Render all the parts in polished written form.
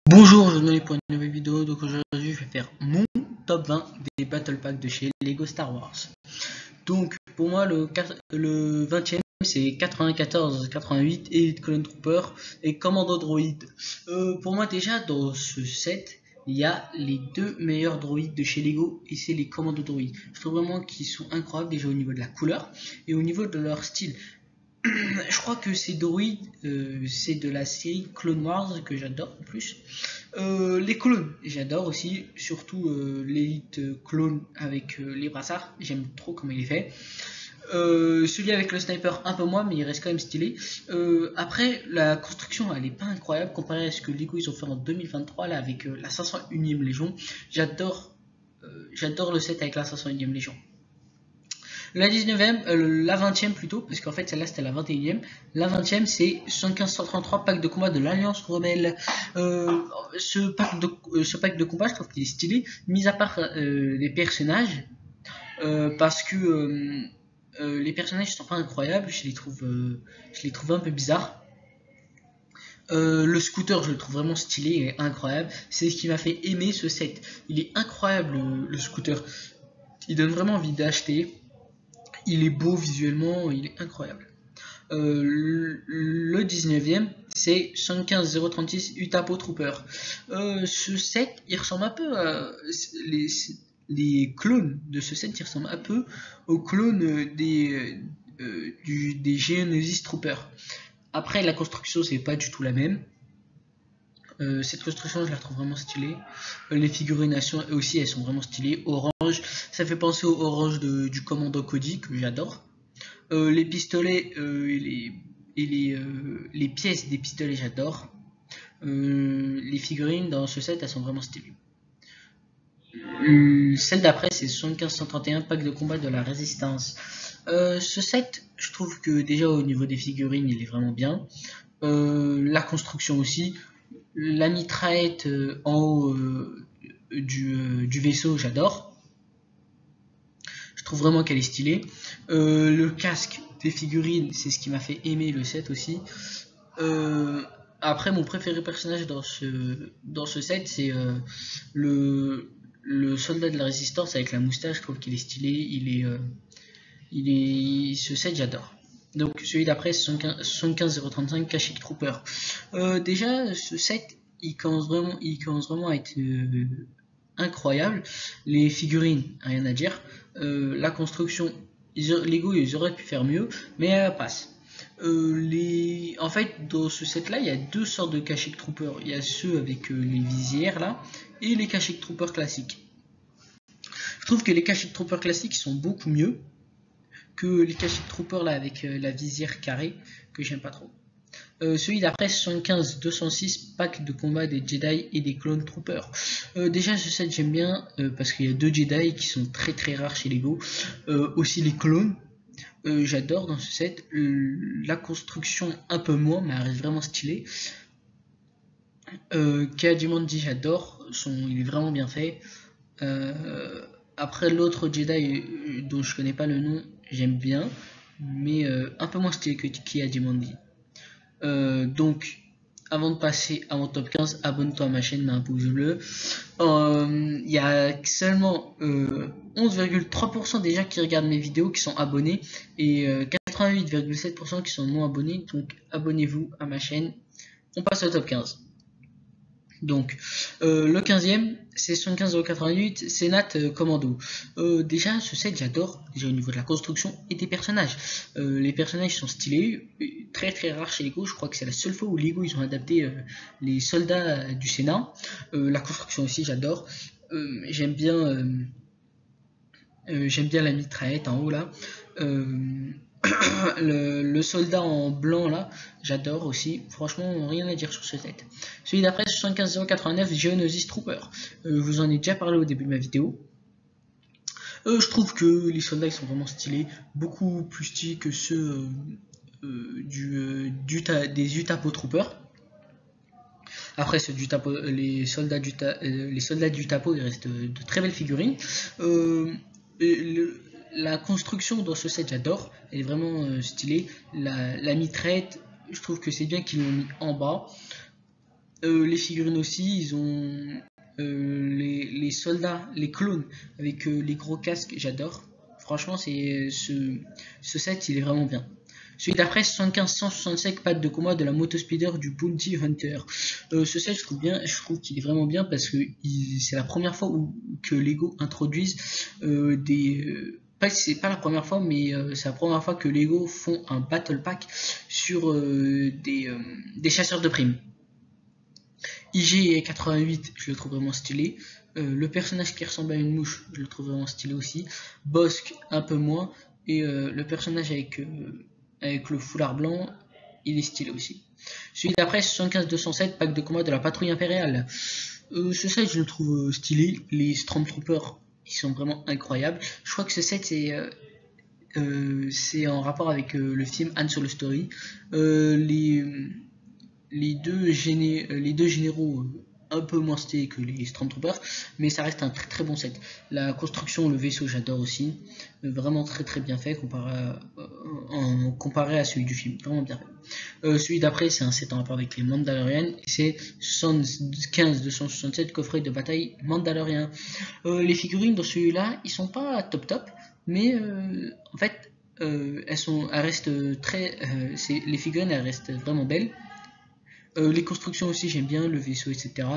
Bonjour, je suis pour une nouvelle vidéo. Donc aujourd'hui, je vais faire mon top 20 des Battle Packs de chez Lego Star Wars. Donc pour moi, le 20e, c'est 94, 88, Elite Clone Trooper et Commando Droid. Pour moi, déjà, dans ce set, il y a les deux meilleurs droïdes de chez Lego et c'est les Commando Droid. Je trouve vraiment qu'ils sont incroyables déjà au niveau de la couleur et au niveau de leur style. Je crois que ces droïdes, c'est de la série Clone Wars que j'adore en plus. Les clones, j'adore aussi, surtout l'élite clone avec les brassards, j'aime trop comment il est fait. Celui avec le sniper un peu moins, mais il reste quand même stylé. Après, la construction elle est pas incroyable comparée à ce que Lego ils ont fait en 2023 là avec la 501e Légion. J'adore le set avec la 501e Légion. La 19e, la 20e plutôt, parce qu'en fait celle-là c'était la 21e. La 20e c'est 75-133 pack de combat de l'Alliance Rebelle. Ce pack de combat, je trouve qu'il est stylé, mis à part les personnages, parce que les personnages sont pas incroyables, je les trouve un peu bizarres. Le scooter, je le trouve vraiment stylé et incroyable. C'est ce qui m'a fait aimer ce set. Il est incroyable le scooter. Il donne vraiment envie d'acheter. Il est beau visuellement, il est incroyable. Le 19e, c'est 75036 Utapo Trooper. Ce set, il ressemble un peu à les clones de ce set, il ressemble un peu aux clones des Geonosis Trooper. Après, la construction, c'est pas du tout la même. Cette construction, je la trouve vraiment stylée. Les figurines aussi, elles sont vraiment stylées. Orange, ça fait penser au orange du commando Cody que j'adore. Les pistolets et les pièces des pistolets, j'adore. Les figurines dans ce set, elles sont vraiment stylées. Celle d'après, c'est 75-131 pack de combat de la résistance. Ce set, je trouve que déjà au niveau des figurines, il est vraiment bien. La construction aussi. La mitraillette en haut du vaisseau, j'adore. Je trouve vraiment qu'elle est stylée. Le casque des figurines, c'est ce qui m'a fait aimer le set aussi. Après, mon préféré personnage dans ce set, c'est le soldat de la résistance avec la moustache. Je trouve qu'il est stylé. Ce set, j'adore. Donc celui d'après, 75035 Kashyyyk Trooper. Déjà, ce set, il commence vraiment à être incroyable. Les figurines, rien à dire. La construction, Lego, ils auraient pu faire mieux, mais elle passe. En fait, dans ce set-là, il y a deux sortes de Kashyyyk Trooper. Il y a ceux avec les visières là, et les Kashyyyk Trooper classiques. Je trouve que les Kashyyyk Trooper classiques sont beaucoup mieux que les Kashyyyk Troopers là avec la visière carrée que j'aime pas trop. Celui d'après, 75-206 pack de combat des Jedi et des Clone Troopers. Déjà ce set j'aime bien parce qu'il y a deux Jedi qui sont très très rares chez Lego. Aussi les clones, j'adore dans ce set. La construction un peu moins, mais elle reste vraiment stylée. Ki-Adi-Mundi, j'adore, il est vraiment bien fait. Après l'autre Jedi dont je connais pas le nom, j'aime bien, mais un peu moins stylé que Ki-Adi-Mundi. Donc avant de passer à mon top 15, abonne-toi à ma chaîne, mets un pouce bleu. Il y a seulement 11,3% déjà qui regardent mes vidéos qui sont abonnés et 88,7% qui sont non abonnés, donc abonnez-vous à ma chaîne. On passe au top 15. Donc le 15e, c'est 75,88 Senat Commando. Déjà ce set j'adore, déjà au niveau de la construction et des personnages. Les personnages sont stylés, très très rares chez Lego. Je crois que c'est la seule fois où Lego ils ont adapté les soldats du Sénat. La construction aussi j'adore. J'aime bien la mitraillette en haut là. Le soldat en blanc là, j'adore aussi. Franchement, rien à dire sur ce set. Celui d'après, 75089 Geonosis Trooper. Je vous en ai déjà parlé au début de ma vidéo. Je trouve que les soldats ils sont vraiment stylés, beaucoup plus stylés que ceux des Utapo Troopers. Après les soldats du Tapo, il reste de très belles figurines. La construction dans ce set j'adore, elle est vraiment stylée. La mitraillette, je trouve que c'est bien qu'ils l'ont mis en bas. Les figurines aussi, ils ont les soldats, les clones avec les gros casques, j'adore. Franchement, ce set, il est vraiment bien. Celui d'après, 75-165 pattes de combat de la moto speeder du Bounty Hunter. Ce set, je trouve qu'il est vraiment bien parce que c'est la première fois que Lego introduisent c'est pas la première fois, mais c'est la première fois que Lego font un battle pack sur des chasseurs de primes. IG 88, je le trouve vraiment stylé. Le personnage qui ressemble à une mouche, je le trouve vraiment stylé aussi. Bosque, un peu moins. Et le personnage avec le foulard blanc, il est stylé aussi. Celui d'après, 75-207, pack de combat de la patrouille impériale. Ce set, je le trouve stylé. Les Stormtroopers, ils sont vraiment incroyables. Je crois que ce set, c'est en rapport avec le film Han Solo Story. Les deux généraux un peu moins stylés que les Stormtroopers, mais ça reste un très très bon set. La construction, le vaisseau, j'adore aussi. Vraiment très très bien fait comparé à celui du film. Vraiment bien fait. Celui d'après, c'est un set en rapport avec les Mandalorians. C'est 75-267 coffrets de bataille Mandalorian. Les figurines dans celui-là, ils sont pas top top, mais en fait, elles restent très. Les figurines, elles restent vraiment belles. Les constructions aussi, j'aime bien, le vaisseau, etc.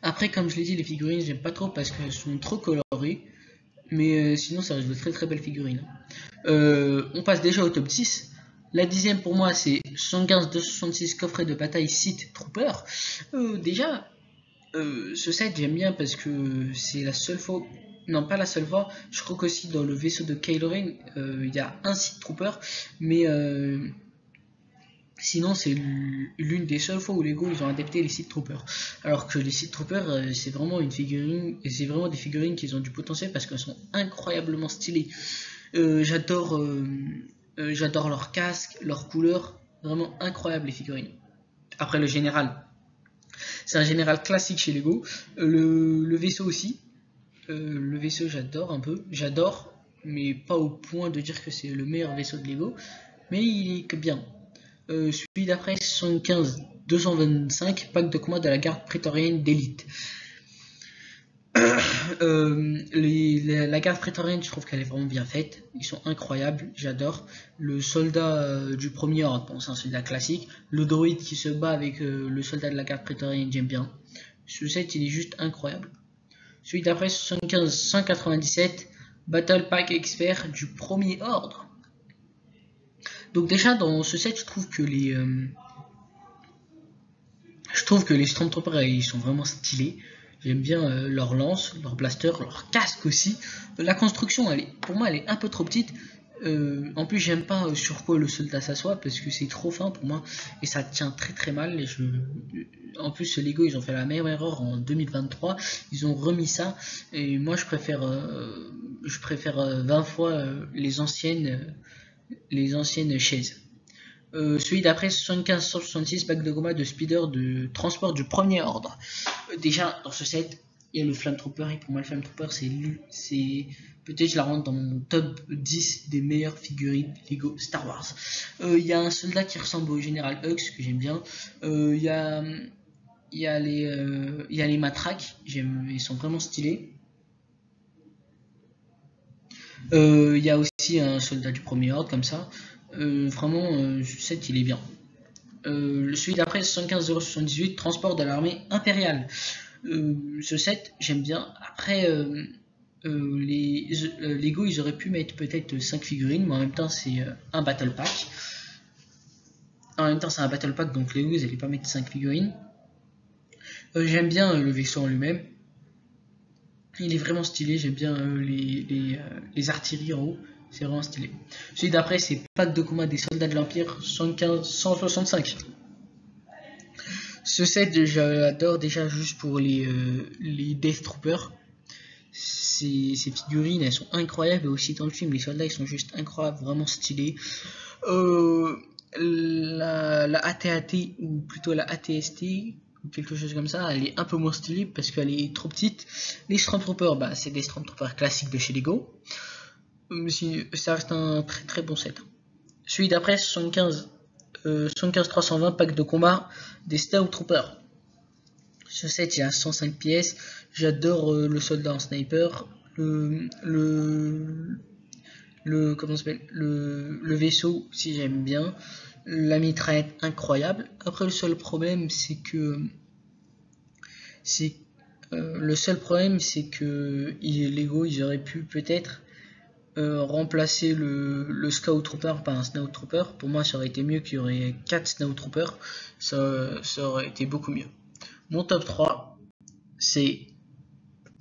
Après, comme je l'ai dit, les figurines, j'aime pas trop parce qu'elles sont trop colorées. Mais sinon, ça reste de très très belles figurines. On passe déjà au top 10. La 10e pour moi, c'est 115-266 coffret de bataille Sith Trooper. Déjà, ce set, j'aime bien parce que c'est la seule fois. Non, pas la seule fois. Je crois qu'aussi dans le vaisseau de Kylo Ren, il y a un Sith Trooper. Mais. Sinon, c'est l'une des seules fois où Lego ils ont adapté les Sith Troopers. Alors que les Sith Troopers, c'est vraiment des figurines qui ont du potentiel parce qu'elles sont incroyablement stylées. J'adore leur casque, leur couleur, vraiment incroyable les figurines. Après le général, c'est un général classique chez Lego. Le vaisseau aussi. Le vaisseau, j'adore, mais pas au point de dire que c'est le meilleur vaisseau de Lego. Mais il est que bien. Celui d'après, 75-225, pack de combat de la garde prétorienne d'élite. La garde prétorienne, je trouve qu'elle est vraiment bien faite. Ils sont incroyables, j'adore. Le soldat du premier ordre, bon, c'est un soldat classique. Le droïde qui se bat avec le soldat de la garde prétorienne, j'aime bien. Ce set, il est juste incroyable. Celui d'après, 75-197, Battle Pack Expert du premier ordre. Donc déjà dans ce set, je trouve que les Stormtroopers ils sont vraiment stylés. J'aime bien leur lance, leur blaster, leur casque aussi. La construction, pour moi, elle est un peu trop petite. En plus, j'aime pas sur quoi le soldat s'assoit parce que c'est trop fin pour moi et ça tient très très mal. En plus, ce Lego, ils ont fait la même erreur en 2023. Ils ont remis ça et moi, je préfère 20 fois les anciennes chaises. Celui d'après, 75-166 pack de combat de speeder de transport du premier ordre. Déjà dans ce set, il y a le Flametrooper et pour moi le Flametrooper c'est peut-être je la rentre dans mon top 10 des meilleures figurines Lego Star Wars. Il y a un soldat qui ressemble au général Hux que j'aime bien. Il y a les matraques, ils sont vraiment stylés. Il y a aussi un soldat du premier ordre comme ça. Vraiment, ce set il est bien. Celui d'après, 75-078, transport de l'armée impériale. Ce set, j'aime bien. Après, Lego, ils auraient pu mettre peut-être 5 figurines, mais en même temps, c'est un battle pack. Donc Lego, ils n'allaient pas mettre 5 figurines. J'aime bien le vaisseau en lui-même. Il est vraiment stylé, j'aime bien les artilleries en haut. C'est vraiment stylé. Celui d'après, c'est pack de combat des soldats de l'Empire 165. Ce set, j'adore déjà juste pour les Death Troopers. Ces figurines, elles sont incroyables. Et aussi dans le film, les soldats, ils sont juste incroyables, vraiment stylés. La AT-AT, ou plutôt la AT-ST, ou quelque chose comme ça, elle est un peu moins stylée parce qu'elle est trop petite. Les Stormtroopers, c'est des Stormtroopers classiques de chez Lego. Ça reste un très très bon set. Celui d'après, 75 75-320 pack de combat des Stout Troopers. Ce set, il a 105 pièces. J'adore le soldat en sniper. Comment s'appelle, le vaisseau, si j'aime bien. La mitraillette, incroyable. Après, le seul problème, c'est que Lego, ils auraient pu peut-être remplacer le Scout Trooper par un Snout Trooper. Pour moi, ça aurait été mieux qu'il y aurait 4 Snout Troopers. Ça aurait été beaucoup mieux. Mon top 3, c'est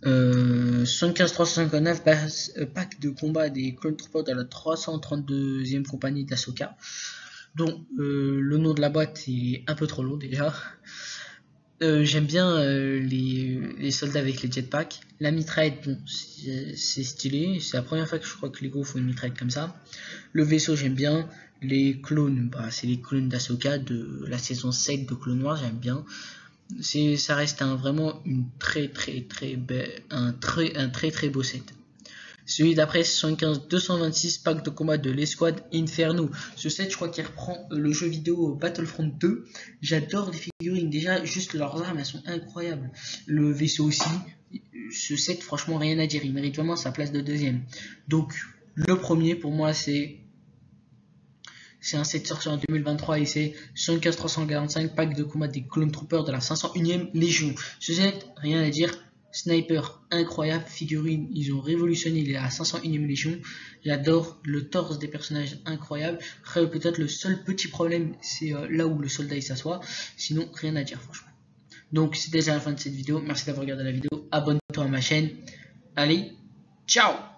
75-359 pack de combat des Clone Troopers de la 332e compagnie d'Ahsoka. Donc le nom de la boîte est un peu trop long déjà. J'aime bien les soldats avec les jetpacks. La mitraillette, bon, c'est stylé. C'est la première fois que je crois que Lego font une mitraillette comme ça. Le vaisseau, j'aime bien. Les clones, bah, c'est les clones d'Ahsoka de la saison 7 de Clone Wars, j'aime bien. Ça reste vraiment un très beau set. Celui d'après, 75-226 pack de combat de l'escouade Inferno. Ce set, je crois qu'il reprend le jeu vidéo Battlefront 2. J'adore les figurines. Déjà, juste leurs armes, elles sont incroyables. Le vaisseau aussi. Ce set, franchement, rien à dire. Il mérite vraiment sa place de deuxième. Donc, le premier, pour moi, c'est un set sorti en 2023 et c'est 75-345 pack de combat des Clone Troopers de la 501e Légion. Ce set, rien à dire. Sniper incroyable, figurine, ils ont révolutionné la 501e Légion. J'adore le torse des personnages incroyable. Peut-être le seul petit problème, c'est là où le soldat il s'assoit. Sinon, rien à dire franchement. Donc c'est déjà la fin de cette vidéo. Merci d'avoir regardé la vidéo. Abonne-toi à ma chaîne. Allez, ciao!